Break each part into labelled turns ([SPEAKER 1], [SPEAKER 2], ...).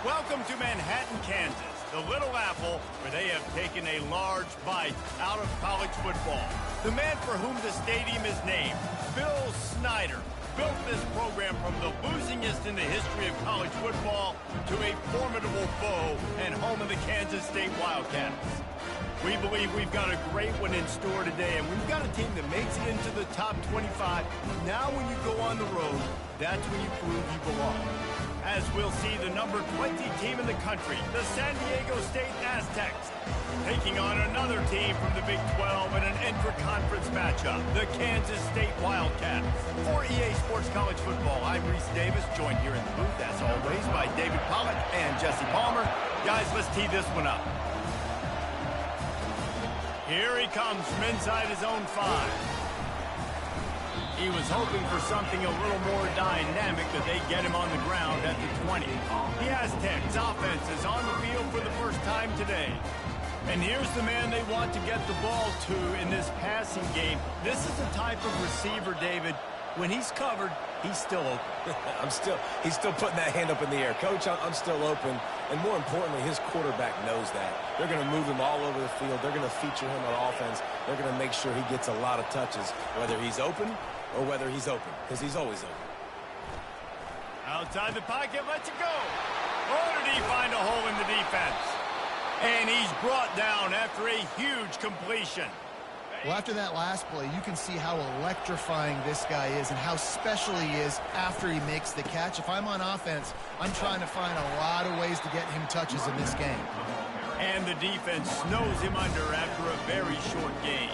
[SPEAKER 1] Welcome to Manhattan, Kansas, the Little Apple, where they have taken a large bite out of college football. The man for whom the stadium is named, Bill Snyder, built this program from the losingest in the history of college football to a formidable foe and home of the Kansas State Wildcats. We believe we've got a great one in store today, and we've got a team that makes it into the top 25. Now when you go on the road, that's when you prove you belong. As we'll see, the number 20 team in the country, the San Diego State Aztecs, taking on another team from the Big 12 in an intra-conference matchup, the Kansas State Wildcats. For EA Sports College Football, I'm Reese Davis, joined here in the booth, as always, by David Pollack and Jesse Palmer. Guys, let's tee this one up. Here he comes from inside his own 5. He was hoping for something a little more dynamic, that they get him on the ground at the 20. The Aztecs offense is on the field for the first time today. And here's the man they want to get the ball to in this passing game. This is the type of receiver, David, when he's covered, he's still open.
[SPEAKER 2] He's still putting that hand up in the air. Coach, I'm still open. And more importantly, his quarterback knows that. They're going to move him all over the field. They're going to feature him on offense. They're going to make sure he gets a lot of touches, whether he's open or whether he's open, because he's always open.
[SPEAKER 1] Outside the pocket, lets it go. Oh, did he find a hole in the defense? And he's brought down after a huge completion.
[SPEAKER 3] Well, after that last play, you can see how electrifying this guy is and how special he is after he makes the catch. If I'm on offense, I'm trying to find a lot of ways to get him touches in this game.
[SPEAKER 1] And the defense snows him under after a very short game.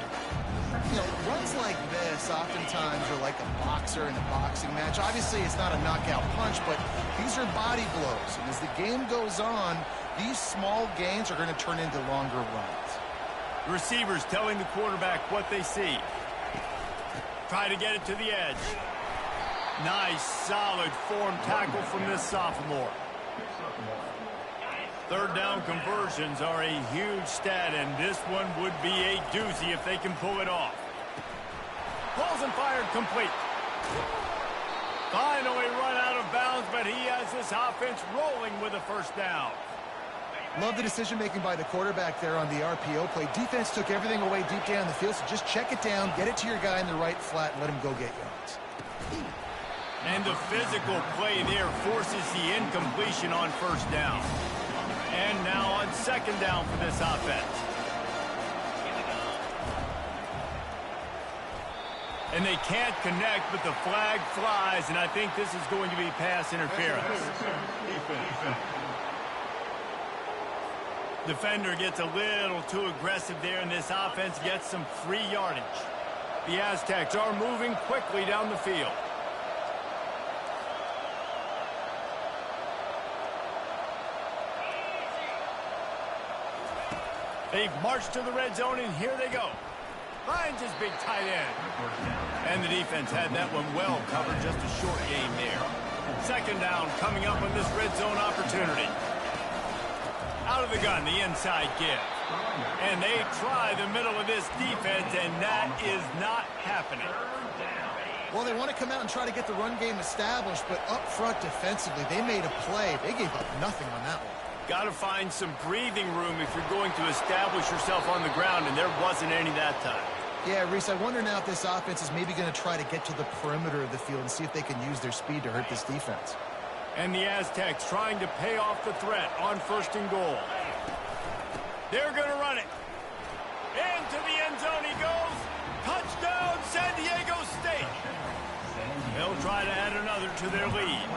[SPEAKER 3] You know, runs like this oftentimes are like a boxer in a boxing match. Obviously, it's not a knockout punch, but these are body blows. And as the game goes on, these small gains are going to turn into longer runs.
[SPEAKER 1] Receivers telling the quarterback what they see. Try to get it to the edge. Nice, solid form tackle from this sophomore. Third down conversions are a huge stat, and this one would be a doozy if they can pull it off. Balls and fired complete. Finally run out of bounds, but he has this offense rolling with a first down.
[SPEAKER 3] Love the decision-making by the quarterback there on the RPO play. Defense took everything away deep down the field, so just check it down, get it to your guy in the right flat, and let him go get yards.
[SPEAKER 1] And the physical play there forces the incompletion on first down. And now on second down for this offense. And they can't connect, but the flag flies, and I think this is going to be pass interference. Defender gets a little too aggressive there, and this offense gets some free yardage. The Aztecs are moving quickly down the field. They've marched to the red zone, and here they go. Finds his big tight end. And the defense had that one well covered, just a short game there. Second down coming up on this red zone opportunity. Out of the gun, the inside give. And they try the middle of this defense, and that is not happening.
[SPEAKER 3] Well, they want to come out and try to get the run game established, but up front defensively, they made a play. They gave up nothing on that one.
[SPEAKER 1] Got to find some breathing room if you're going to establish yourself on the ground, and there wasn't any that time.
[SPEAKER 3] Yeah, Reese, I wonder now if this offense is maybe going to try to get to the perimeter of the field and see if they can use their speed to hurt this defense.
[SPEAKER 1] And the Aztecs trying to pay off the threat on first and goal. They're going to run it. Into the end zone he goes. Touchdown, San Diego State. They'll try to add another to their lead.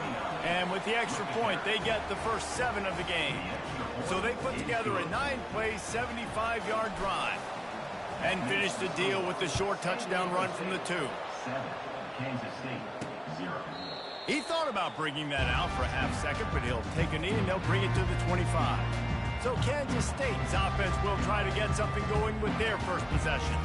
[SPEAKER 1] And with the extra point, they get the first 7 of the game. So they put together a 9-play, 75-yard drive. And finish the deal with the short touchdown run from the 2. He thought about bringing that out for a half second, but he'll take a knee and they'll bring it to the 25. So Kansas State's offense will try to get something going with their first possession.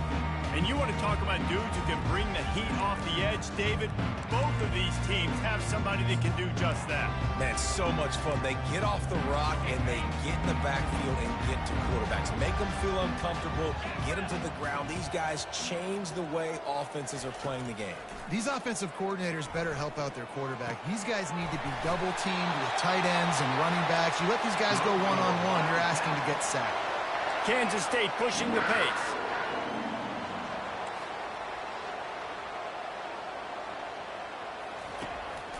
[SPEAKER 1] And you want to talk about dudes who can bring the heat off the edge, David? Both of these teams have somebody that can do just that.
[SPEAKER 2] Man, so much fun. They get off the rock and they get in the backfield and get to quarterbacks. Make them feel uncomfortable, get them to the ground. These guys change the way offenses are playing the game.
[SPEAKER 3] These offensive coordinators better help out their quarterback. These guys need to be double-teamed with tight ends and running backs. You let these guys go one-on-one, you're asking to get sacked.
[SPEAKER 1] Kansas State pushing the pace.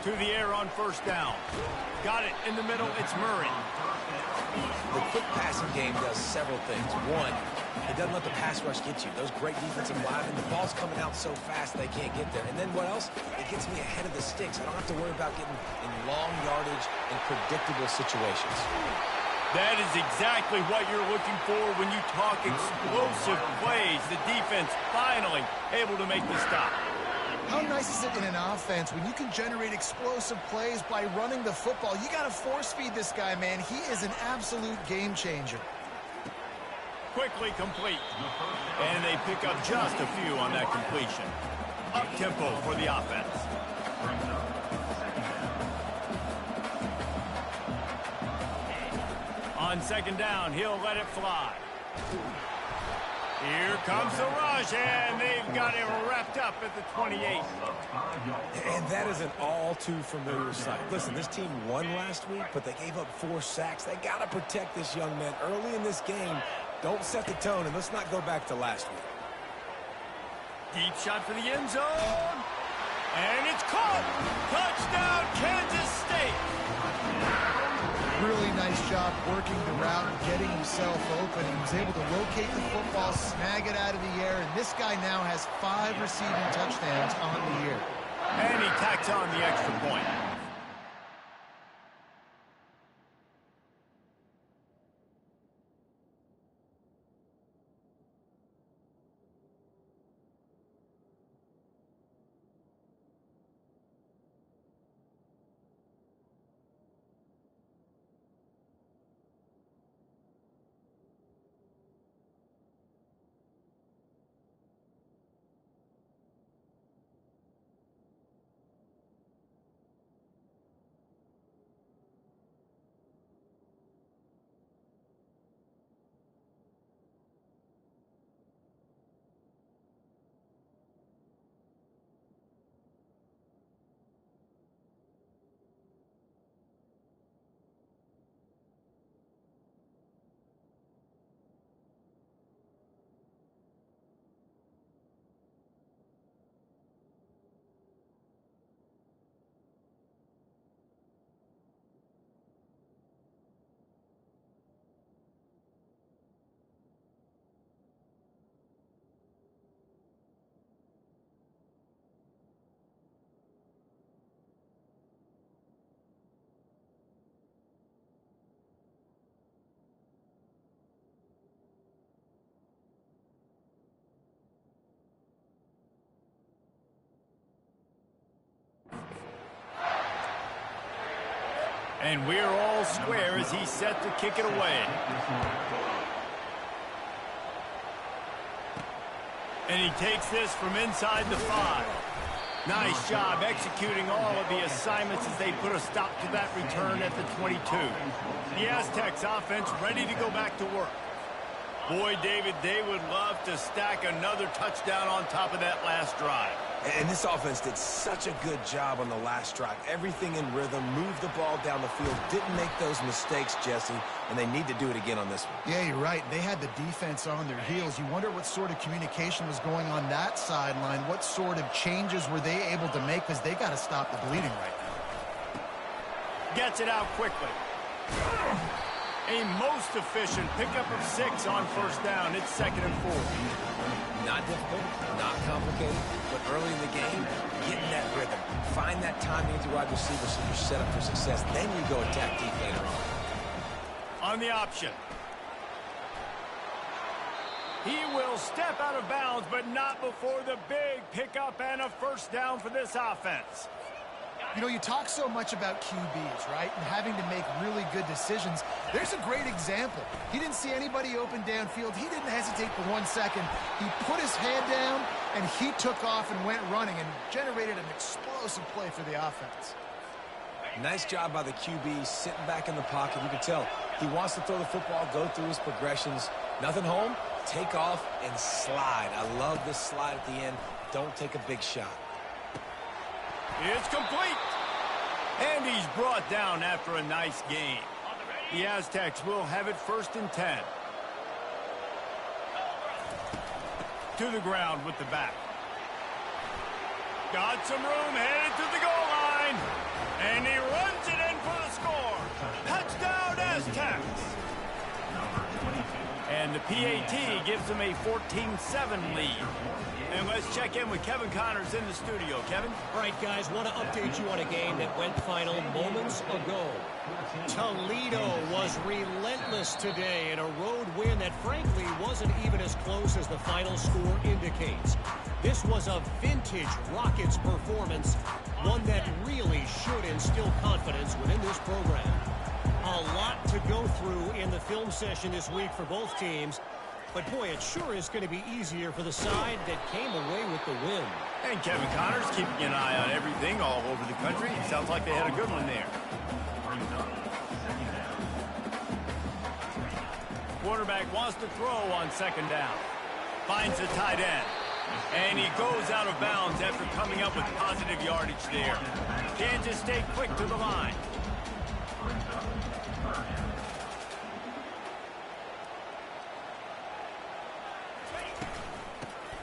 [SPEAKER 1] To the air on first down. Got it in the middle. It's Murray.
[SPEAKER 2] The quick passing game does several things. One, it doesn't let the pass rush get you. Those great defensive linemen, the ball's coming out so fast they can't get there. And then what else? It gets me ahead of the sticks. I don't have to worry about getting in long yardage and predictable situations.
[SPEAKER 1] That is exactly what you're looking for when you talk explosive plays. The defense finally able to make the stop.
[SPEAKER 3] How nice is it in an offense when you can generate explosive plays by running the football? You got to force-feed this guy, man. He is an absolute game changer.
[SPEAKER 1] Quickly complete. And they pick up just a few on that completion. Up-tempo for the offense. On second down, he'll let it fly. Here comes the rush, and they've got it wrapped up at the 28.
[SPEAKER 2] And that is an all-too-familiar sight. Listen, this team won last week, but they gave up 4 sacks. They got to protect this young man early in this game. Don't set the tone, and let's not go back to last week.
[SPEAKER 1] Deep shot for the end zone. And it's caught. Touchdown, Kansas State.
[SPEAKER 3] Really nice job working the route and getting himself open. He was able to locate the football, snag it out of the air, and this guy now has 5 receiving touchdowns on the year.
[SPEAKER 1] And he tacks on the extra point. And we're all square as he's set to kick it away. And he takes this from inside the 5. Nice job executing all of the assignments as they put a stop to that return at the 22. The Aztecs offense ready to go back to work. Boy, David, they would love to stack another touchdown on top of that last drive.
[SPEAKER 2] And this offense did such a good job on the last drive. Everything in rhythm, moved the ball down the field, didn't make those mistakes, Jesse, and they need to do it again on this one.
[SPEAKER 3] Yeah, you're right. They had the defense on their heels. You wonder what sort of communication was going on that sideline. What sort of changes were they able to make, because they got to stop the bleeding right now.
[SPEAKER 1] Gets it out quickly. A most efficient pickup of 6 on first down. It's 2nd and 4.
[SPEAKER 2] Not difficult, not complicated, but early in the game, get in that rhythm. Find that timing with your wide receiver so you're set up for success. Then you go attack deep later on.
[SPEAKER 1] On the option. He will step out of bounds, but not before the big pickup and a first down for this offense.
[SPEAKER 3] You know, you talk so much about QBs, right? And having to make really good decisions. There's a great example. He didn't see anybody open downfield. He didn't hesitate for 1 second. He put his head down, and he took off and went running and generated an explosive play for the offense.
[SPEAKER 2] Nice job by the QB sitting back in the pocket. You can tell he wants to throw the football, go through his progressions. Nothing home, take off and slide. I love this slide at the end. Don't take a big shot.
[SPEAKER 1] It's complete. And he's brought down after a nice game. The Aztecs will have it 1st and 10. To the ground with the back. Got some room, headed to the goal line. And he runs it in for the score. Touchdown, Aztecs. And the PAT gives them a 14-7 lead. And let's check in with Kevin Connors in the studio. Kevin?
[SPEAKER 4] All right, guys, want to update you on a game that went final moments ago. Toledo was relentless today in a road win that, frankly, wasn't even as close as the final score indicates. This was a vintage Rockets performance, one that really should instill confidence within this program. A lot to go through in the film session this week for both teams. But, boy, it sure is going to be easier for the side that came away with the win.
[SPEAKER 1] And Kevin Connors keeping an eye on everything all over the country. It sounds like they had a good one there. Quarterback wants to throw on 2nd down. Finds the tight end. And he goes out of bounds after coming up with positive yardage there. Kansas stayed quick to the line.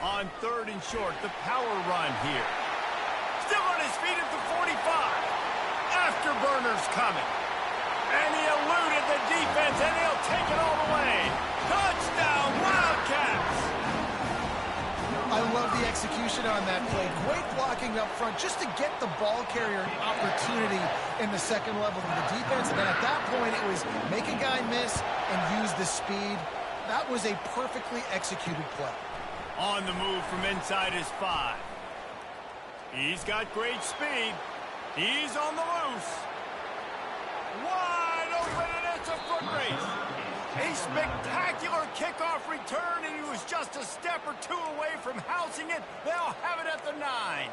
[SPEAKER 1] On 3rd and short, the power run here. Still on his feet at the 45. Afterburner's coming. And he eluded the defense, and he'll take it all the way. Touchdown, Wildcats!
[SPEAKER 3] I love the execution on that play. Great blocking up front just to get the ball carrier an opportunity in the 2nd level of the defense. And then at that point, it was make a guy miss and use the speed. That was a perfectly executed play.
[SPEAKER 1] On the move from inside his 5. He's got great speed. He's on the loose. Wide open, and it's a foot race. A spectacular kickoff return, and he was just a step or two away from housing it. They'll have it at the 9.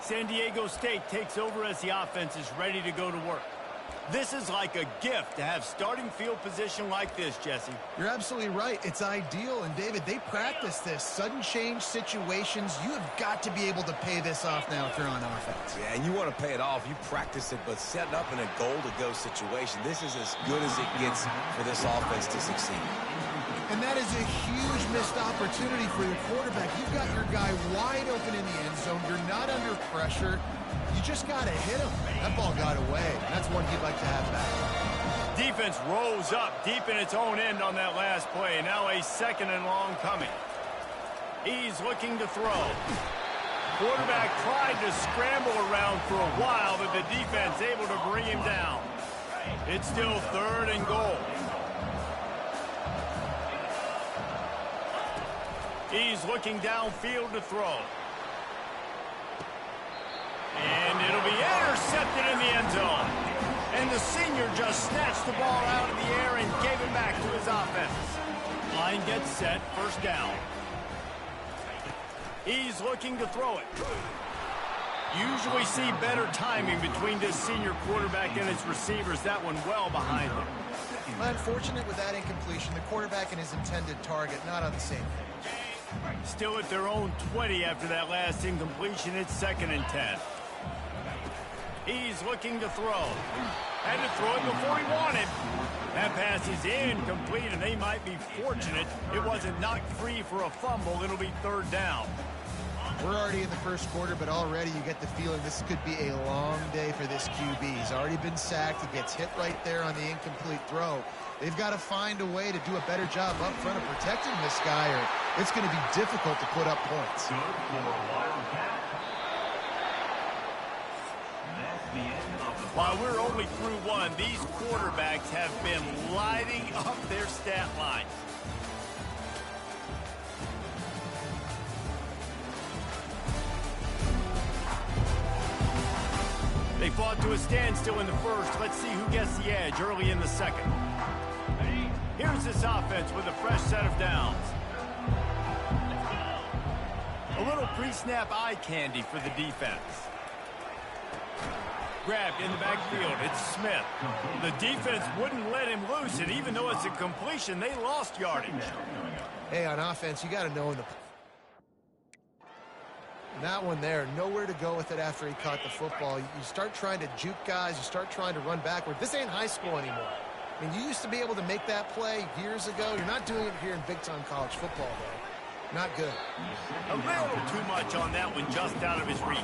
[SPEAKER 1] San Diego State takes over as the offense is ready to go to work. This is like a gift to have starting field position like this, Jesse.
[SPEAKER 3] You're absolutely right. It's ideal. And, David, they practice this. Sudden change situations. You have got to be able to pay this off now if you're on offense.
[SPEAKER 2] Yeah, and you want to pay it off. You practice it, but setting up in a goal-to-go situation, this is as good as it gets for this offense to succeed.
[SPEAKER 3] And that is a huge missed opportunity for your quarterback. You've got your guy wide open in the end zone. You're not under pressure. You just got to hit him. That ball got away. That's one he'd like to have back.
[SPEAKER 1] Defense rose up deep in its own end on that last play. Now a 2nd and long coming. He's looking to throw. Quarterback tried to scramble around for a while, but the defense able to bring him down. It's still 3rd and goal. He's looking downfield to throw. And it'll be intercepted in the end zone. And the senior just snatched the ball out of the air and gave it back to his offense. Line gets set, 1st down. He's looking to throw it. Usually see better timing between this senior quarterback and his receivers. That one well behind him.
[SPEAKER 3] Unfortunate with that incompletion. The quarterback and his intended target not on the same page.
[SPEAKER 1] Still at their own 20 after that last incompletion. It's 2nd and 10. He's looking to throw. Had to throw it before he wanted. That pass is incomplete, and they might be fortunate it wasn't knocked free for a fumble. It'll be 3rd down.
[SPEAKER 3] We're already in the 1st quarter, but already you get the feeling this could be a long day for this QB. He's already been sacked. He gets hit right there on the incomplete throw. They've got to find a way to do a better job up front of protecting this guy, or it's going to be difficult to put up points.
[SPEAKER 1] While we're only through one, these quarterbacks have been lighting up their stat lines. They fought to a standstill in the first. Let's see who gets the edge early in the second. Here's this offense with a fresh set of downs. A little pre-snap eye candy for the defense. Grabbed in the backfield. It's Smith. The defense wouldn't let him loose, and even though it's a completion, they lost yardage.
[SPEAKER 3] Hey, on offense, you got to know in that one there, nowhere to go with it after he caught the football. You start trying to juke guys. You start trying to run backward. This ain't high school anymore. I mean, you used to be able to make that play years ago. You're not doing it here in big-time college football, though. Not good.
[SPEAKER 1] A little too much on that one, just out of his reach.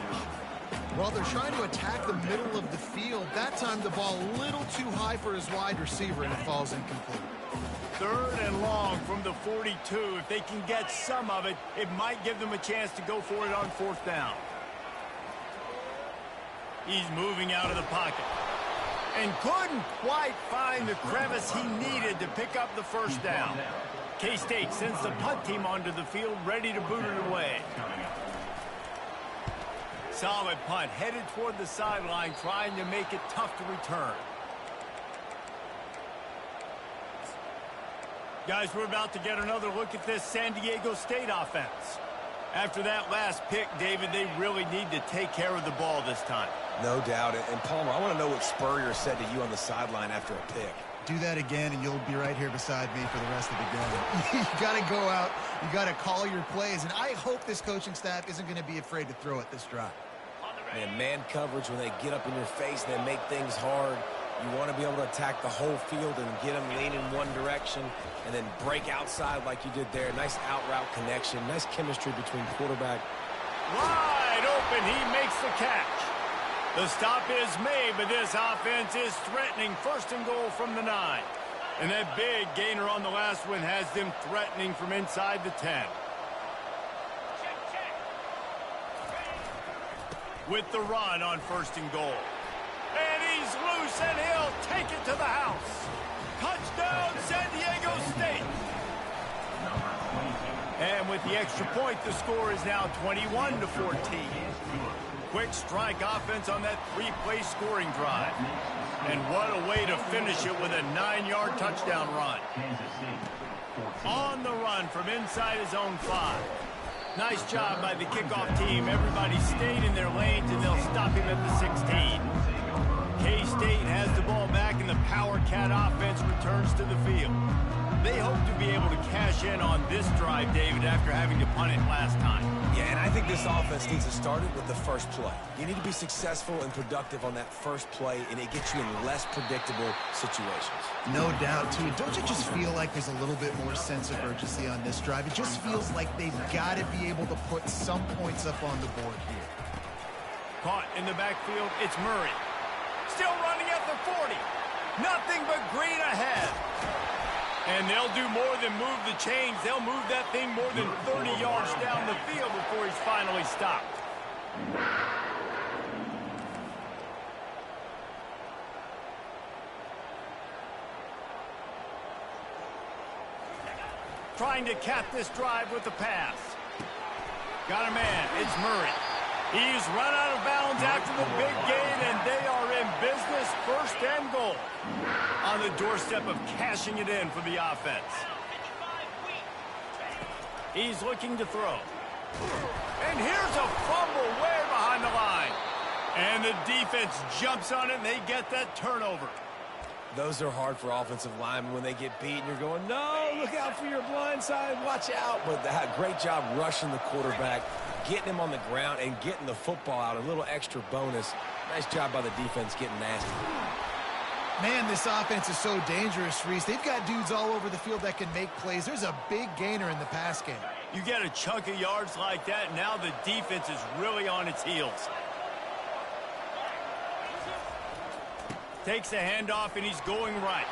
[SPEAKER 3] Well, they're trying to attack the middle of the field. That time, the ball a little too high for his wide receiver, and it falls incomplete.
[SPEAKER 1] 3rd and long from the 42. If they can get some of it, it might give them a chance to go for it on 4th down. He's moving out of the pocket. And couldn't quite find the crevice he needed to pick up the first down. K-State sends the punt team onto the field, ready to boot it away. Solid punt, headed toward the sideline, trying to make it tough to return. Guys, we're about to get another look at this San Diego State offense. After that last pick, David, they really need to take care of the ball this time.
[SPEAKER 2] No doubt. And Palmer, I want to know what Spurrier said to you on the sideline after a pick.
[SPEAKER 3] Do that again, and you'll be right here beside me for the rest of the game. You got to go out. You got to call your plays, and I hope this coaching staff isn't going to be afraid to throw it this drive.
[SPEAKER 2] Man coverage, when they get up in your face and they make things hard, you want to be able to attack the whole field and get them leaning one direction and then break outside like you did there. Nice out-route connection. Nice chemistry between quarterback.
[SPEAKER 1] Wide open. He makes the catch. The stop is made, but this offense is threatening 1st and goal from the 9. And that big gainer on the last one has them threatening from inside the 10. With the run on 1st and goal. And he's loose, and he'll take it to the house. Touchdown, San Diego State. And with the extra point, the score is now 21-14. Quick strike offense on that 3-play scoring drive. And what a way to finish it with a 9-yard touchdown run. On the run from inside his own 5. Nice job by the kickoff team. Everybody stayed in their lanes, and they'll stop him at the 16. K-State has the ball back, and the Power Cat offense returns to the field. They hope to be able to cash in on this drive, David, after having to punt it last time.
[SPEAKER 2] Yeah, and I think this offense needs to start it with the first play. You need to be successful and productive on that first play, and it gets you in less predictable situations.
[SPEAKER 3] No doubt, too. Don't you just feel like there's a little bit more sense of urgency on this drive? It just feels like they've got to be able to put some points up on the board here.
[SPEAKER 1] Caught in the backfield, it's Murray. Still running at the 40. Nothing but green ahead. And they'll do more than move the chains. They'll move that thing more than 30 yards down the field before he's finally stopped. Trying to cap this drive with the pass. Got a man. It's Murray. He's run out of bounds after the big gain, and they are in business 1st and goal. On the doorstep of cashing it in for the offense. He's looking to throw. And here's a fumble way behind the line. And the defense jumps on it, and they get that turnover.
[SPEAKER 2] Those are hard for offensive linemen when they get beat, and you're going, no, look out for your blind side, watch out. But great job rushing the quarterback, getting him on the ground, and getting the football out. A little extra bonus. Nice job by the defense getting nasty.
[SPEAKER 3] Man, this offense is so dangerous, Reese. They've got dudes all over the field that can make plays. There's a big gainer in the pass game.
[SPEAKER 1] You get a chunk of yards like that, and now the defense is really on its heels. Takes a handoff, and he's going right.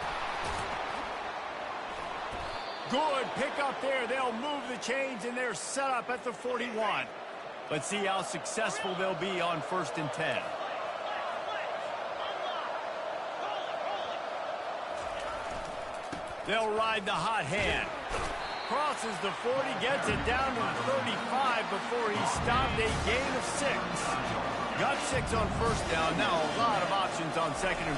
[SPEAKER 1] Good pick up there. They'll move the chains, and they're set up at the 41. Let's see how successful they'll be on 1st and 10. They'll ride the hot hand. crosses the 40, gets it down to the 35 before he stopped, a gain of 6. Got 6 on first down, now a lot of options on 2nd and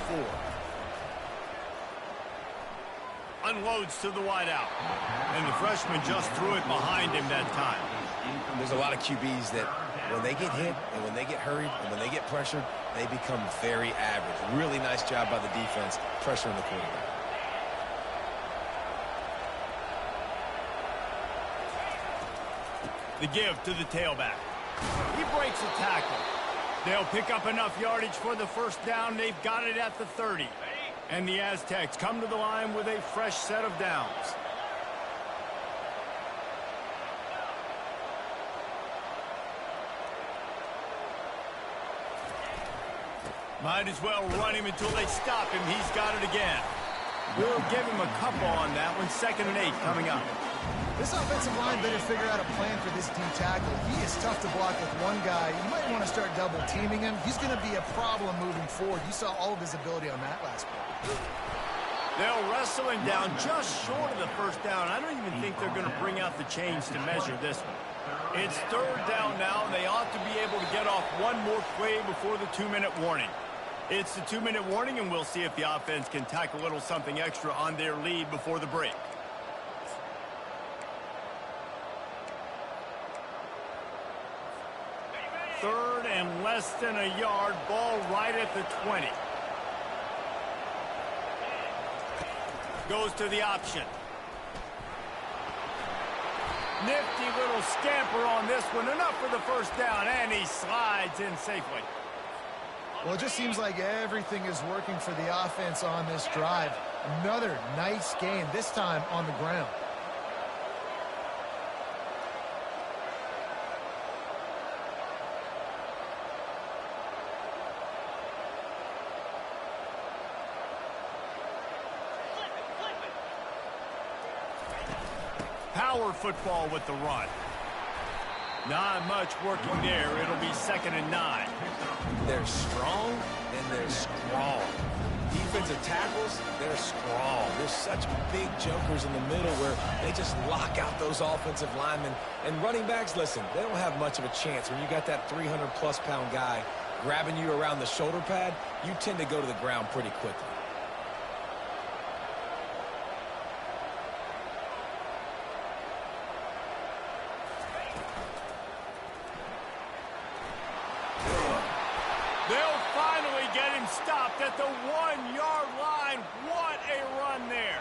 [SPEAKER 1] 4. Unloads to the wideout. And the freshman just threw it behind him that time.
[SPEAKER 2] There's a lot of QBs that when they get hit and when they get hurried and when they get pressured, they become very average. Really nice job by the defense pressuring the quarterback.
[SPEAKER 1] The give to the tailback. He breaks a tackle. They'll pick up enough yardage for the first down. They've got it at the 30. And the Aztecs come to the line with a fresh set of downs. Might as well run him until they stop him. He's got it again. We'll give him a couple on that one. 2nd and 8 coming up.
[SPEAKER 3] This offensive line better figure out a plan for this D tackle. He is tough to block with one guy. You might want to start double teaming him. He's going to be a problem moving forward. You saw all of his ability on that last play.
[SPEAKER 1] They'll wrestle him down just short of the first down. I don't even think they're going to bring out the chains to measure this one. It's 3rd down now, and they ought to be able to get off one more play before the 2-minute warning. It's the 2-minute warning, and we'll see if the offense can tack a little something extra on their lead before the break. Third and less than a yard, ball right at the 20. Goes to the option. Nifty little scamper on this one. Enough for the first down, and he slides in safely.
[SPEAKER 3] Well, it just seems like everything is working for the offense on this drive. Another nice game, this time on the ground.
[SPEAKER 1] Power football with the run. Not much working there. It'll be 2nd and 9.
[SPEAKER 2] They're strong and they're strong. Defensive tackles, they're strong. There's such big jokers in the middle where they just lock out those offensive linemen. And running backs, listen, they don't have much of a chance. When you got that 300-plus pound guy grabbing you around the shoulder pad, you tend to go to the ground pretty quickly.
[SPEAKER 1] They'll finally get him stopped at the 1-yard line. What a run there.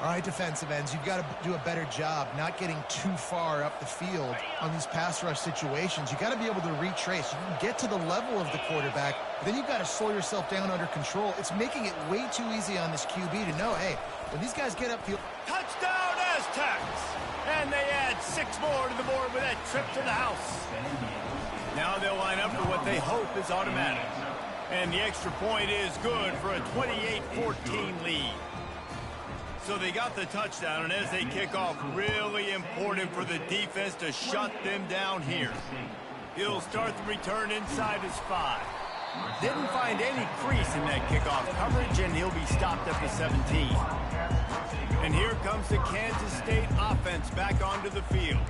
[SPEAKER 3] All right, defensive ends, you've got to do a better job not getting too far up the field on these pass rush situations. You've got to be able to retrace. You can get to the level of the quarterback, but then you've got to slow yourself down under control. It's making it way too easy on this QB to know, hey, when these guys get upfield.
[SPEAKER 1] Touchdown, Aztecs! And they add 6 more to the board with that trip to the house. Now they'll line up for what they hope is automatic. And the extra point is good for a 28-14 lead. So they got the touchdown, and as they kick off, really important for the defense to shut them down here. He'll start the return inside his 5. Didn't find any crease in that kickoff coverage, and he'll be stopped at the 17. And here comes the Kansas State offense back onto the field.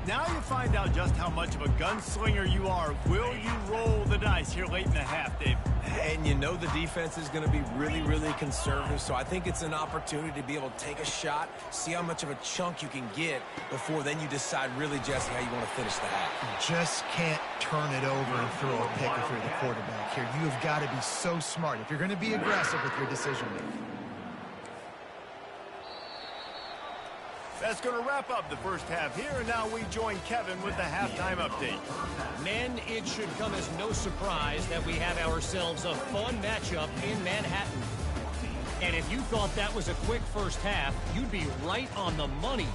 [SPEAKER 1] Now you find out just how much of a gunslinger you are. Will you roll the dice here late in the half, Dave?
[SPEAKER 2] And you know the defense is going to be really, really conservative, so I think it's an opportunity to be able to take a shot, see how much of a chunk you can get before then you decide really, Jesse, how you want to finish the half.
[SPEAKER 3] You just can't turn it over and throw a pick if you're the quarterback here. You have got to be so smart if you're going to be aggressive with your decision-making.
[SPEAKER 1] That's going to wrap up the first half here, and now we join Kevin with the halftime update.
[SPEAKER 4] Men, it should come as no surprise that we have ourselves a fun matchup in Manhattan. And if you thought that was a quick first half, you'd be right on the money.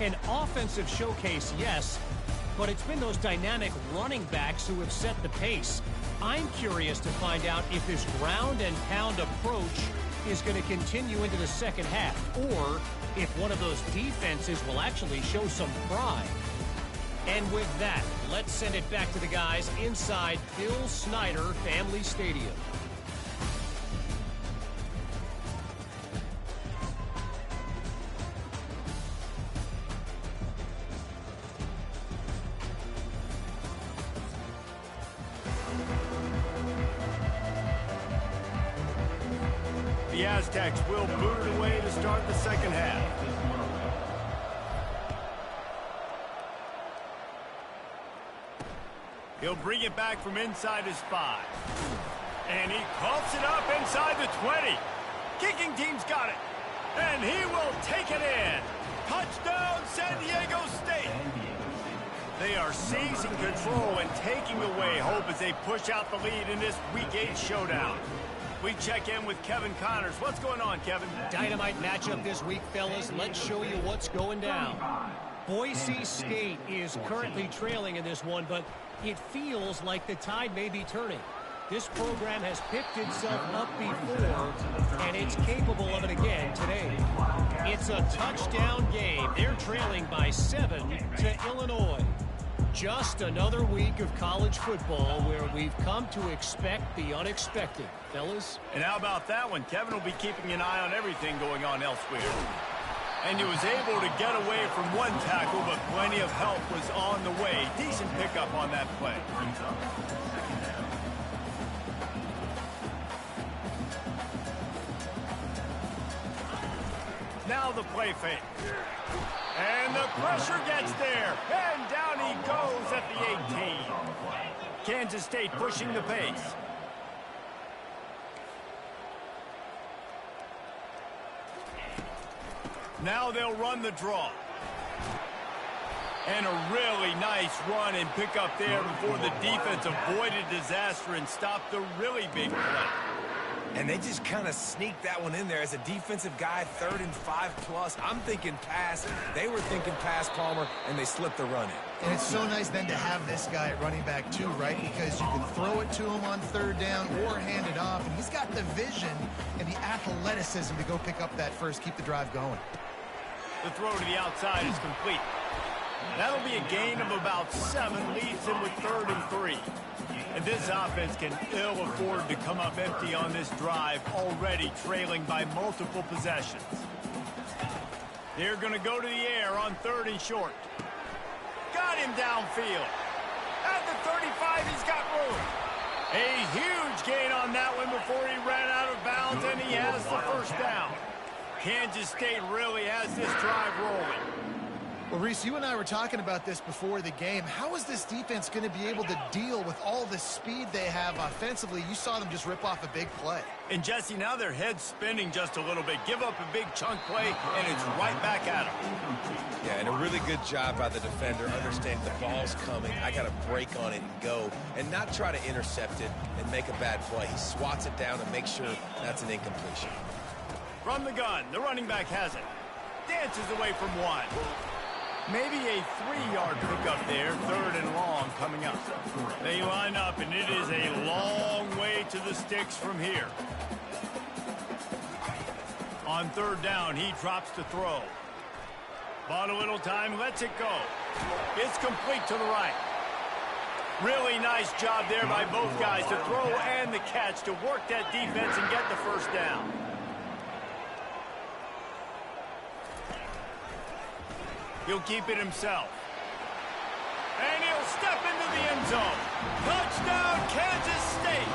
[SPEAKER 4] An offensive showcase, yes, but it's been those dynamic running backs who have set the pace. I'm curious to find out if this ground and pound approach is going to continue into the second half, or if one of those defenses will actually show some pride. And with that, let's send it back to the guys inside Bill Snyder Family Stadium.
[SPEAKER 1] Aztecs will boot it away to start the second half. He'll bring it back from inside his 5. And he coughs it up inside the 20. Kicking team's got it. And he will take it in. Touchdown, San Diego State. They are seizing control and taking away hope as they push out the lead in this Week 8 showdown. We check in with Kevin Connors. What's going on, Kevin?
[SPEAKER 4] Dynamite matchup this week, fellas. Let's show you what's going down. Boise State is currently trailing in this one, but it feels like the tide may be turning. This program has picked itself up before, and it's capable of it again today. It's a touchdown game. They're trailing by 7 to Illinois. Just another week of college football where we've come to expect the unexpected, fellas.
[SPEAKER 1] And how about that one? Kevin will be keeping an eye on everything going on elsewhere. And he was able to get away from one tackle, but plenty of help was on the way. Decent pickup on that play. Now the play fake. And the pressure gets there. And down he goes at the 18. Kansas State pushing the pace. Now they'll run the draw. And a really nice run and pick up there before the defense avoided disaster and stopped the really big play.
[SPEAKER 2] And they just kind of sneaked that one in there. As a defensive guy, 3rd and 5+. I'm thinking pass. They were thinking pass, Palmer, and they slipped the run in.
[SPEAKER 3] And it's so nice then to have this guy at running back too, right? Because you can throw it to him on 3rd down or hand it off. And he's got the vision and the athleticism to go pick up that first, keep the drive going.
[SPEAKER 1] The throw to the outside is complete. That'll be a gain of about 7, leads him with 3rd and 3. And this offense can ill afford to come up empty on this drive, already trailing by multiple possessions. They're going to go to the air on 3rd and short. Got him downfield. At the 35, he's got room. A huge gain on that one before he ran out of bounds, and he has the first down. Kansas State really has this drive rolling.
[SPEAKER 3] Well, Reese, you and I were talking about this before the game. How is this defense going to be able to deal with all the speed they have offensively? You saw them just rip off a big play.
[SPEAKER 1] And, Jesse, now their head's spinning just a little bit. Give up a big chunk play, and it's right back at them.
[SPEAKER 2] Yeah, and a really good job by the defender, understanding the ball's coming. I got to break on it and go, and not try to intercept it and make a bad play. He swats it down and makes sure that's an incompletion.
[SPEAKER 1] From the gun, the running back has it. Dances away from one. Maybe a 3-yard pickup there, 3rd and long coming up. They line up, and it is a long way to the sticks from here. On 3rd down, he drops to throw. Bought a little time, lets it go. It's complete to the right. Really nice job there by both guys to throw and the catch to work that defense and get the first down. He'll keep it himself. And he'll step into the end zone. Touchdown, Kansas State.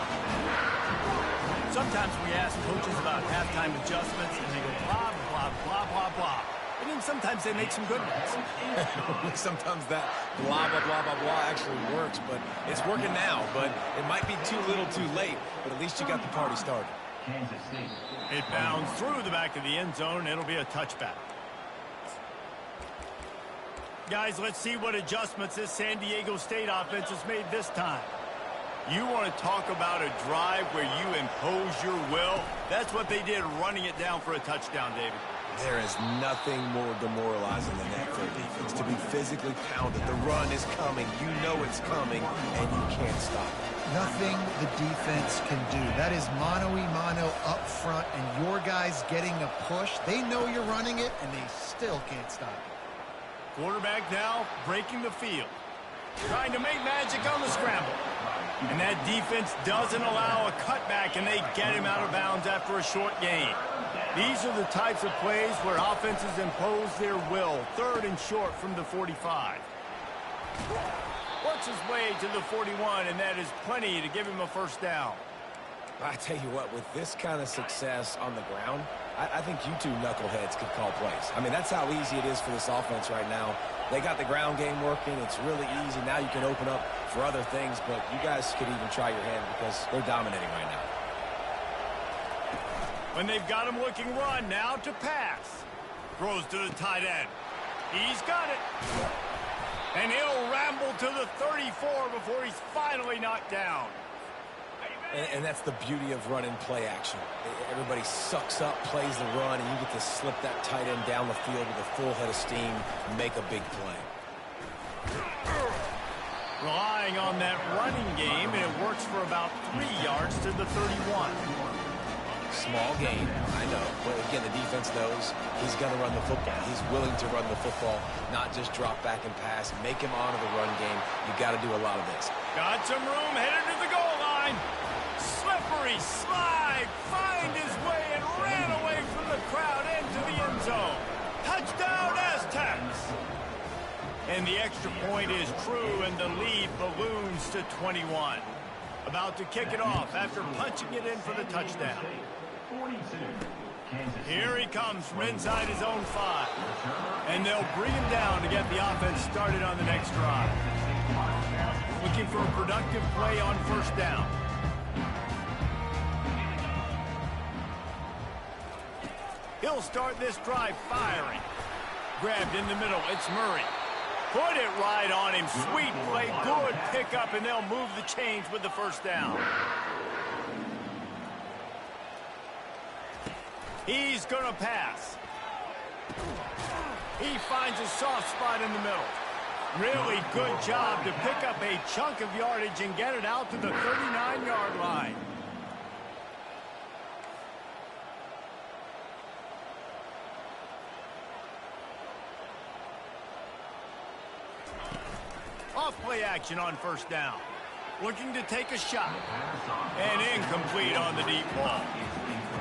[SPEAKER 1] Sometimes we ask coaches about halftime adjustments, and they go blah, blah, blah, blah, blah. And then sometimes they make some good ones.
[SPEAKER 2] Sometimes that blah, blah, blah, blah, blah actually works, but it's working now. But it might be too little too late, but at least you got the party started.
[SPEAKER 1] It bounds through the back of the end zone. It'll be a touchback. Guys, let's see what adjustments this San Diego State offense has made this time. You want to talk about a drive where you impose your will? That's what they did, running it down for a touchdown, David.
[SPEAKER 2] There is nothing more demoralizing than that for a defense, to be physically pounded. The run is coming. You know it's coming, and you can't stop it.
[SPEAKER 3] Nothing the defense can do. That is mano-a-mano up front, and your guys getting a push. They know you're running it, and they still can't stop it.
[SPEAKER 1] Quarterback now breaking the field. Trying to make magic on the scramble. And that defense doesn't allow a cutback, and they get him out of bounds after a short gain. These are the types of plays where offenses impose their will. 3rd and short from the 45. Works his way to the 41, and that is plenty to give him a first down.
[SPEAKER 2] I tell you what, with this kind of success on the ground, I think you two knuckleheads could call plays. I mean, that's how easy it is for this offense right now. They got the ground game working. It's really easy. Now you can open up for other things, but you guys could even try your hand because they're dominating right now.
[SPEAKER 1] When they've got him looking run, now to pass. Throws to the tight end. He's got it. And he'll ramble to the 34 before he's finally knocked down.
[SPEAKER 2] And that's the beauty of running play action. Everybody sucks up, plays the run, and you get to slip that tight end down the field with a full head of steam and make a big play.
[SPEAKER 1] Relying on that running game, and it works for about 3 yards to the 31.
[SPEAKER 2] Small gain, I know. But again, the defense knows he's going to run the football. He's willing to run the football, not just drop back and pass. Make him honor the run game. You got to do a lot of this.
[SPEAKER 1] Got some room, headed to the goal line. Slippery slide, find his way and ran away from the crowd into the end zone. Touchdown, Aztecs! And the extra point is true, and the lead balloons to 21. About to kick it off after punching it in for the touchdown. Here he comes from inside his own 5. And they'll bring him down to get the offense started on the next drive. Looking for a productive play on first down. He'll start this drive firing. Grabbed in the middle, it's Murray. Put it right on him. Sweet play, good pickup, and they'll move the chains with the first down. He's going to pass. He finds a soft spot in the middle. Really good job to pick up a chunk of yardage and get it out to the 39-yard line. Off-play action on first down. Looking to take a shot. And incomplete on the deep ball.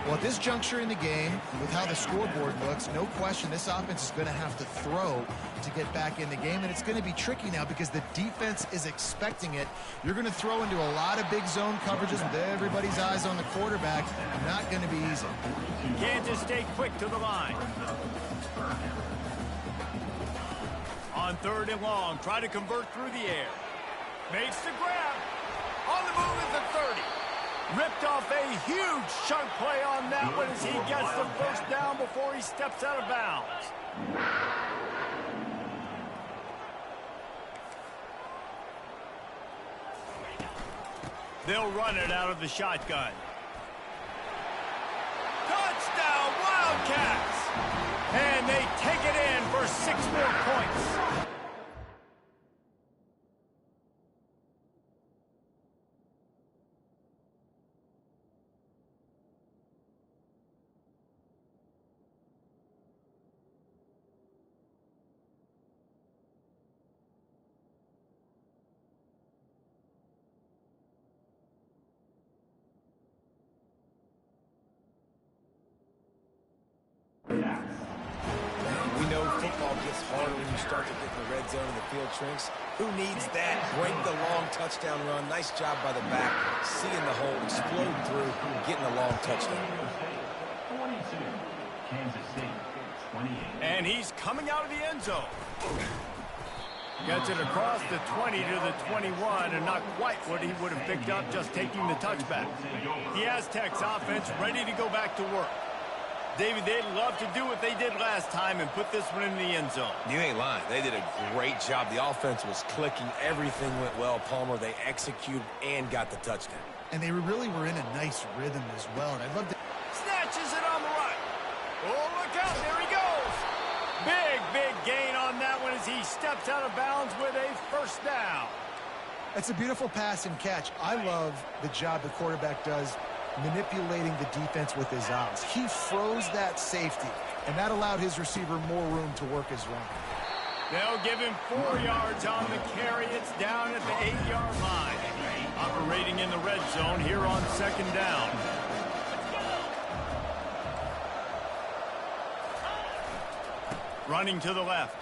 [SPEAKER 3] Well, at this juncture in the game, with how the scoreboard looks, no question this offense is going to have to throw to get back in the game, and it's going to be tricky now because the defense is expecting it. You're going to throw into a lot of big zone coverages with everybody's eyes on the quarterback. Not going to be easy.
[SPEAKER 1] Kansas stay quick to the line. On third and long, try to convert through the air. Makes the grab. On the move at the 30. Ripped off a huge chunk play on that one as he gets the first down before he steps out of bounds. They'll run it out of the shotgun. Touchdown, Wildcats! And they take it in for 6 more points.
[SPEAKER 2] We know football gets harder when you start to get in the red zone and the field shrinks. Who needs that? Break the long touchdown run. Nice job by the back. Seeing the hole, exploding through, getting a long touchdown.
[SPEAKER 1] And he's coming out of the end zone. Gets it across the 20 to the 21, and not quite what he would have picked up just taking the touchback. The Aztecs offense ready to go back to work. David, they'd love to do what they did last time and put this one in the end zone.
[SPEAKER 2] You ain't lying. They did a great job. The offense was clicking. Everything went well. Palmer, they executed and got the touchdown.
[SPEAKER 3] And they really were in a nice rhythm as well. And I'd love to...
[SPEAKER 1] Snatches it on the right. Oh, look out. There he goes. Big gain on that one as he steps out of bounds with a first down.
[SPEAKER 3] That's a beautiful pass and catch. I love the job the quarterback does manipulating the defense with his eyes. He froze that safety, and that allowed his receiver more room to work his run.
[SPEAKER 1] They'll give him 4 yards on the carry. It's down at the 8-yard line. Operating in the red zone here on second down. Running to the left.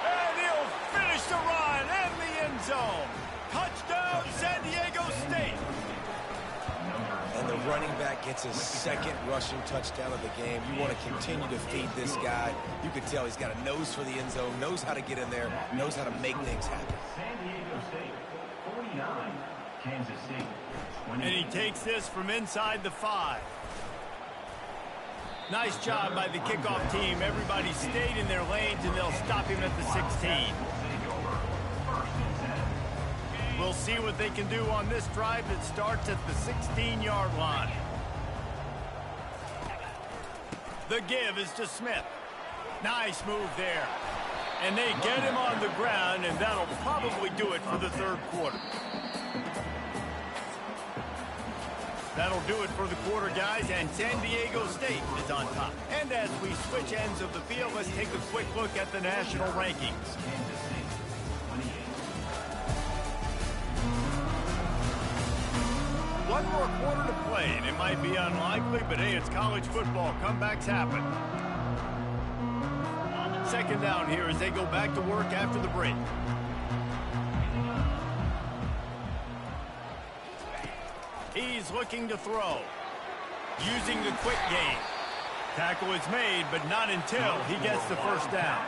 [SPEAKER 1] And he'll finish the run in the end zone. Touchdown, San Diego State.
[SPEAKER 2] running back gets his second rushing touchdown of the game. You want to continue to feed this guy. You can tell he's got a nose for the end zone, knows how to get in there, knows how to make things happen.
[SPEAKER 5] San Diego State, 49, Kansas State, 20.
[SPEAKER 1] And he takes this from inside the 5. Nice job by the kickoff team. Everybody stayed in their lanes, and they'll stop him at the 16. We'll see what they can do on this drive that starts at the 16-yard line. The give is to Smith. Nice move there. And they get him on the ground, and that'll probably do it for the third quarter. That'll do it for the quarter, guys, and San Diego State is on top. And as we switch ends of the field, let's take a quick look at the national rankings. One more quarter to play, and it might be unlikely, but hey, it's college football. Comebacks happen. Second down here as they go back to work after the break. He's looking to throw. Using the quick game. Tackle is made, but not until he gets the first down.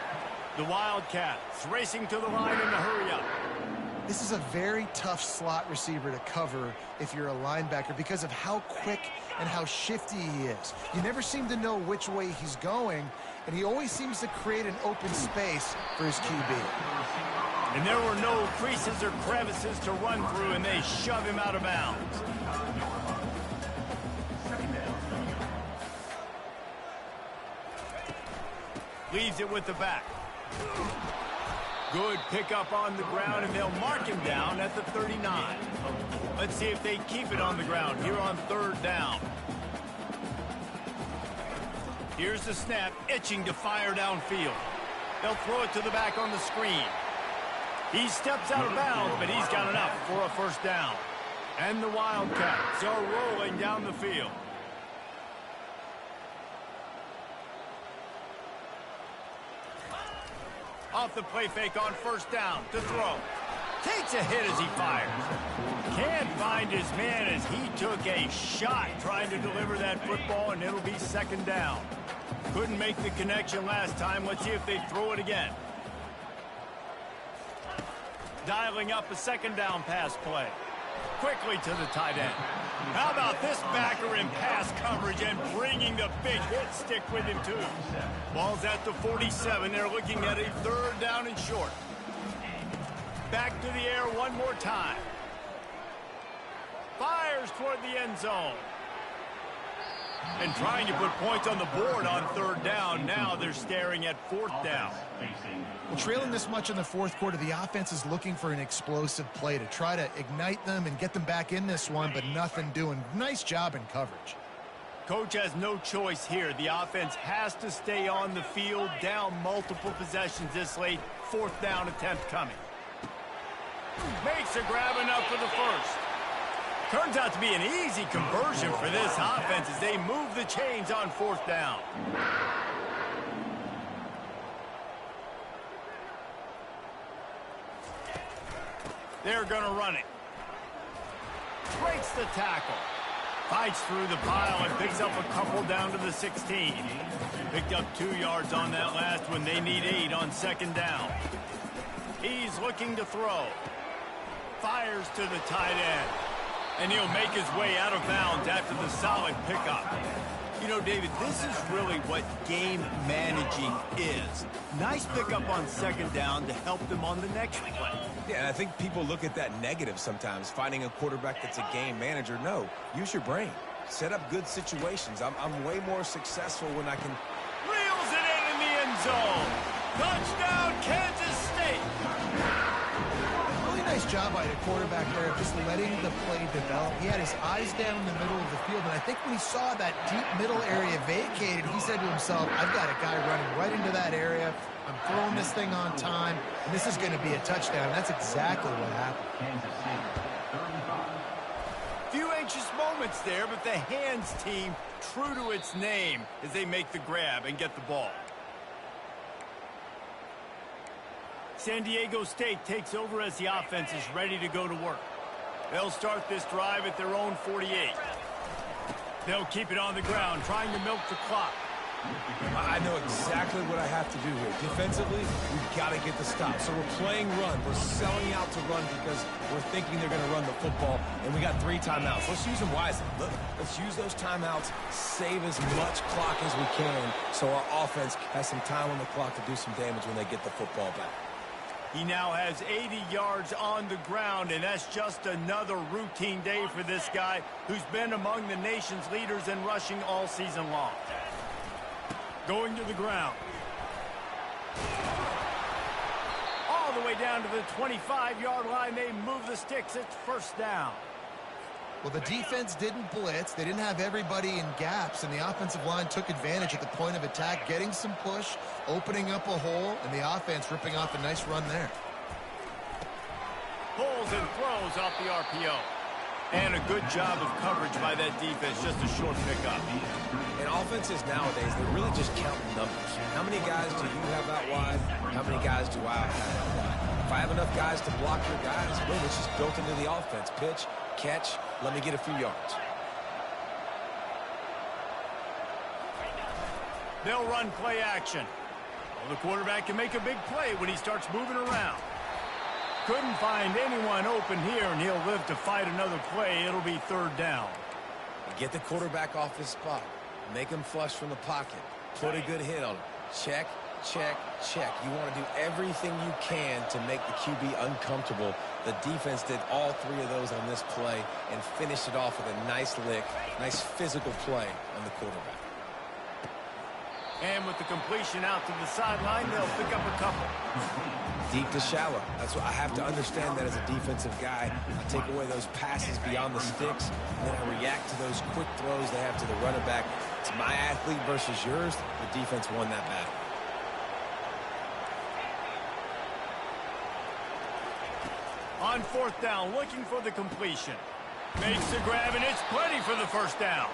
[SPEAKER 1] The Wildcats racing to the line in a hurry-up.
[SPEAKER 3] This is a very tough slot receiver to cover if you're a linebacker because of how quick and how shifty he is. You never seem to know which way he's going, and he always seems to create an open space for his QB.
[SPEAKER 1] And there were no creases or crevices to run through, and they shove him out of bounds. Leaves it with the back. Good pickup on the ground, and they'll mark him down at the 39. Let's see if they keep it on the ground here on third down. Here's the snap, itching to fire downfield. They'll throw it to the back on the screen. He steps out of bounds, but he's got enough for a first down. And the Wildcats are rolling down the field. Off the play fake on first down to throw. Takes a hit as he fires. Can't find his man as he took a shot trying to deliver that football, and it'll be second down. Couldn't make the connection last time. Let's see if they throw it again. Dialing up a second down pass play. Quickly to the tight end. How about this backer in pass coverage and bringing the big hit stick with him too. Ball's at the 47. They're looking at a third down and short. Back to the air one more time. Fires toward the end zone. And trying to put points on the board on third down. Now they're staring at fourth down.
[SPEAKER 3] Well, trailing this much in the fourth quarter, the offense is looking for an explosive play to try to ignite them and get them back in this one, but nothing doing. Nice job in coverage.
[SPEAKER 1] Coach has no choice here. The offense has to stay on the field, down multiple possessions this late. Fourth down attempt coming. Makes a grab enough for the first. Turns out to be an easy conversion for this offense as they move the chains on fourth down. They're going to run it. Breaks the tackle. Fights through the pile and picks up a couple down to the 16. Picked up 2 yards on that last one. They need 8 on second down. He's looking to throw. Fires to the tight end. And he'll make his way out of bounds after the solid pickup. You know, David, this is really what game managing is. Nice pickup on second down to help them on the next play.
[SPEAKER 2] Yeah, and I think people look at that negative sometimes, finding a quarterback that's a game manager. No, use your brain. Set up good situations. I'm way more successful when I can...
[SPEAKER 1] Reels it in the end zone. Touchdown, Kansas State.
[SPEAKER 3] Really nice job by the quarterback there of just letting the play develop. He had his eyes down in the middle of the field, and I think when he saw that deep middle area vacated, he said to himself, I've got a guy running right into that area. I'm throwing this thing on time, and this is going to be a touchdown. That's exactly what happened.
[SPEAKER 1] Few anxious moments there, but the hands team true to its name as they make the grab and get the ball. San Diego State takes over as the offense is ready to go to work. They'll start this drive at their own 48. They'll keep it on the ground, trying to milk the clock.
[SPEAKER 2] I know exactly what I have to do here. Defensively, we've got to get the stop. So we're playing run. We're selling out to run because we're thinking they're going to run the football, and we got 3 timeouts. Let's use them wisely. Let's use those timeouts, save as much clock as we can so our offense has some time on the clock to do some damage when they get the football back.
[SPEAKER 1] He now has 80 yards on the ground, and that's just another routine day for this guy who's been among the nation's leaders in rushing all season long. Going to the ground. All the way down to the 25-yard line. They move the sticks. It's first down.
[SPEAKER 3] Well, the defense didn't blitz. They didn't have everybody in gaps, and the offensive line took advantage at the point of attack, getting some push, opening up a hole, and the offense ripping off a nice run there.
[SPEAKER 1] Pulls and throws off the RPO. And a good job of coverage by that defense, just a short pickup.
[SPEAKER 2] And offenses nowadays, they're really just counting numbers. How many guys do you have out wide? How many guys do I have out wide? If I have enough guys to block your guys, boom, it's just built into the offense. Pitch, catch, let me get a few yards.
[SPEAKER 1] They'll run play action. Well, the quarterback can make a big play when he starts moving around. Couldn't find anyone open here, and he'll live to fight another play. It'll be third down.
[SPEAKER 2] Get the quarterback off his spot. Make him flush from the pocket. Put a good hit on him. Check, check, check. You want to do everything you can to make the QB uncomfortable. The defense did all 3 of those on this play and finished it off with a nice lick, nice physical play on the quarterback.
[SPEAKER 1] And with the completion out to the sideline, they'll pick up a couple.
[SPEAKER 2] Deep to shallow. That's what I have to understand that as a defensive guy. I take away those passes beyond the sticks, and then I react to those quick throws they have to the running back. It's my athlete versus yours. The defense won that battle.
[SPEAKER 1] On fourth down, looking for the completion. Makes the grab, and it's plenty for the first down.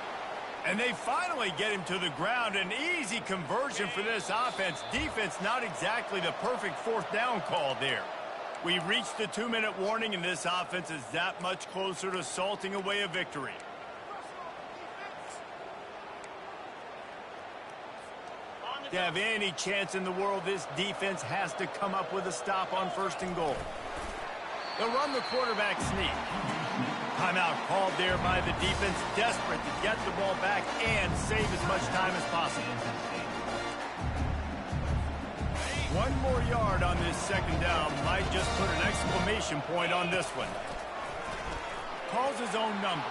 [SPEAKER 1] And they finally get him to the ground. An easy conversion for this offense. Defense, not exactly the perfect fourth down call there. We've reached the 2-minute warning, and this offense is that much closer to salting away a victory. To have any chance in the world, this defense has to come up with a stop on first and goal. They'll run the quarterback sneak. Timeout called there by the defense, desperate to get the ball back and save as much time as possible. 1 more yard on this second down. Might just put an exclamation point on this one. Calls his own number.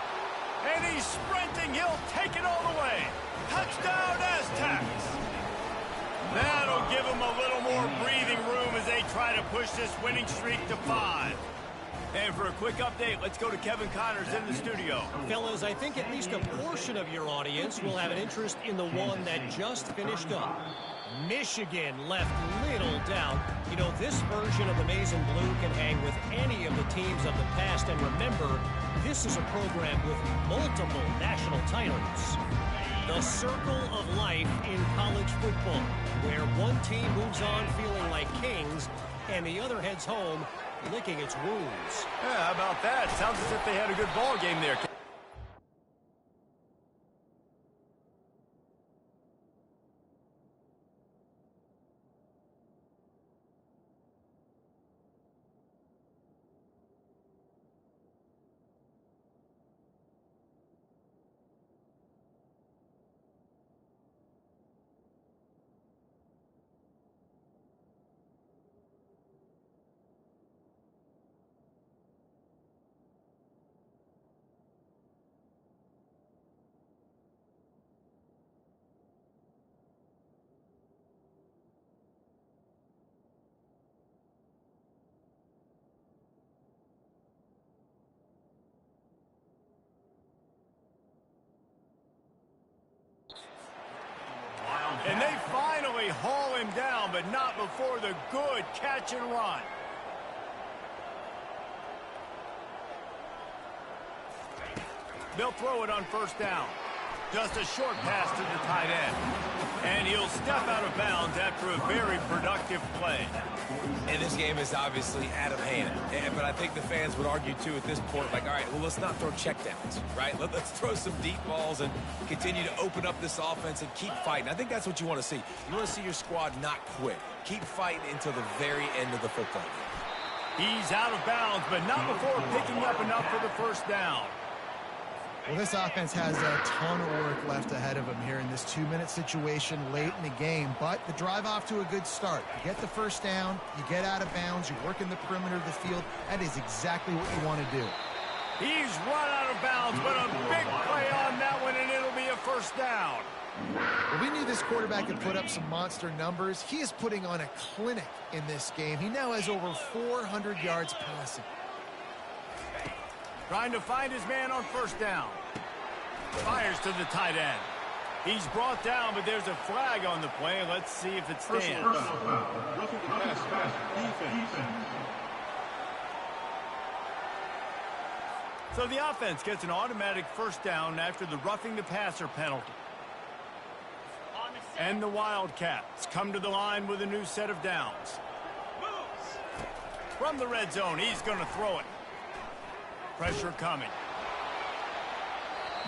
[SPEAKER 1] And he's sprinting. He'll take it all the way. Touchdown, Aztecs. That'll give him a little more breathing room as they try to push this winning streak to 5. And for a quick update, let's go to Kevin Connors in the studio.
[SPEAKER 4] Fellas, I think at least a portion of your audience will have an interest in the one that just finished up. Michigan left little doubt. You know, this version of the Maize and Blue can hang with any of the teams of the past. And remember, this is a program with multiple national titles. The circle of life in college football, where one team moves on feeling like kings and the other heads home licking its wounds.
[SPEAKER 1] Yeah, how about that? Sounds as if they had a good ball game there. And they finally haul him down, but not before the good catch and run. They'll throw it on first down. Just a short pass to the tight end. And he'll step out of bounds after a very productive play.
[SPEAKER 2] And this game is obviously out of hand. But I think the fans would argue, too, at this point, like, all right, well, let's not throw checkdowns, right? Let's throw some deep balls and continue to open up this offense and keep fighting. I think that's what you want to see. You want to see your squad not quit. Keep fighting until the very end of the football game.
[SPEAKER 1] He's out of bounds, but not before picking up enough for the first down.
[SPEAKER 3] Well, this offense has a ton of work left ahead of them here in this 2-minute situation late in the game, but the drive off to a good start. You get the first down, you get out of bounds, you work in the perimeter of the field. That is exactly what you want to do.
[SPEAKER 1] He's run out of bounds, but a big play on that one, and it'll be a first down.
[SPEAKER 3] Well, we knew this quarterback could put up some monster numbers. He is putting on a clinic in this game. He now has over 400 yards passing.
[SPEAKER 1] Trying to find his man on first down. Fires to the tight end. He's brought down, but there's a flag on the play. Let's see if it stands. So the offense gets an automatic first down after the roughing the passer penalty. And the Wildcats come to the line with a new set of downs. From the red zone, he's going to throw it. Pressure coming.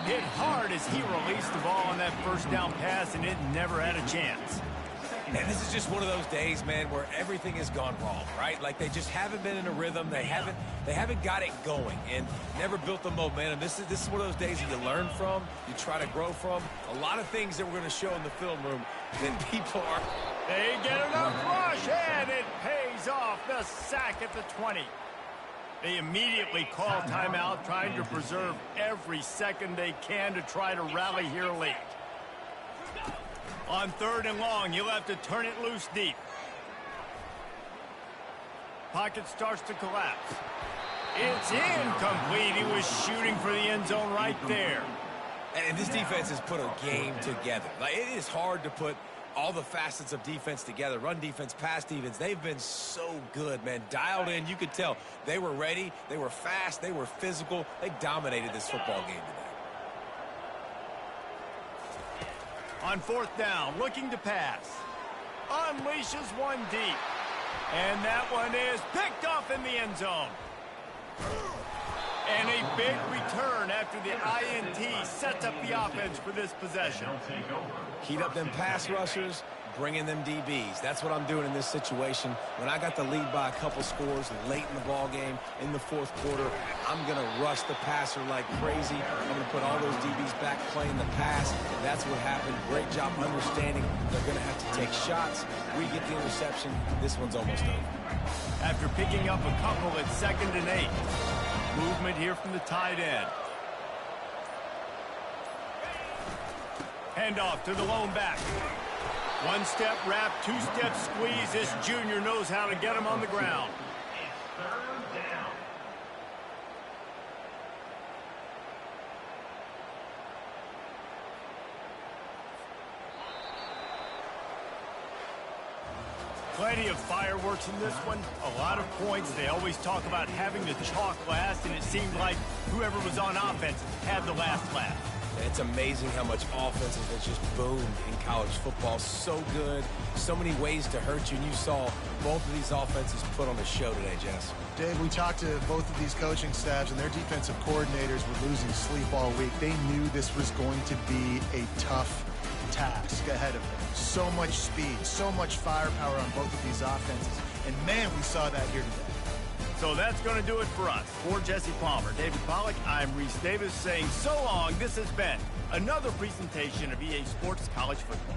[SPEAKER 1] Hit hard as he released the ball on that first down pass, and it never had a chance.
[SPEAKER 2] And this is just one of those days, man, where everything has gone wrong, right? Like they just haven't been in a rhythm. They haven't got it going and never built the momentum. This is one of those days that you learn from, you try to grow from. A lot of things that we're going to show in the film room that people are.
[SPEAKER 1] They get enough rush, and it pays off. The sack at the 20. They immediately call timeout, trying to preserve every second they can to try to rally here late. On 3rd and long, you'll have to turn it loose deep. Pocket starts to collapse. It's incomplete. He was shooting for the end zone right there.
[SPEAKER 2] And this defense has put a game together. Like, it is hard to put all the facets of defense together. Run defense, pass defense. They've been so good, man. Dialed in. You could tell they were ready. They were fast. They were physical. They dominated this football game today.
[SPEAKER 1] On 4th down, looking to pass. Unleashes one deep. And that one is picked off in the end zone. And a big return after the INT sets up the offense for this possession.
[SPEAKER 2] Heat up them pass rushers, bring in them DBs. That's what I'm doing in this situation. When I got the lead by a couple scores late in the ball game, in the 4th quarter, I'm going to rush the passer like crazy. I'm going to put all those DBs back playing the pass. That's what happened. Great job understanding they're going to have to take shots. We get the interception. This one's almost over.
[SPEAKER 1] After picking up a couple at 2nd and 8. Movement here from the tight end. Handoff to the lone back. 1-step wrap, 2-step squeeze. This junior knows how to get him on the ground. Plenty of fireworks in this one. A lot of points. They always talk about having the chalk last, and it seemed like whoever was on offense had the last laugh.
[SPEAKER 2] It's amazing how much offense has just boomed in college football. So good. So many ways to hurt you. And you saw both of these offenses put on a show today, Jess.
[SPEAKER 3] Dave, we talked to both of these coaching staffs, and their defensive coordinators were losing sleep all week. They knew this was going to be a tough task ahead of them. So much speed, so much firepower on both of these offenses. And, man, we saw that here today.
[SPEAKER 1] So that's going to do it for us. For Jesse Palmer, David Pollack, I'm Reese Davis saying so long. This has been another presentation of EA Sports College Football.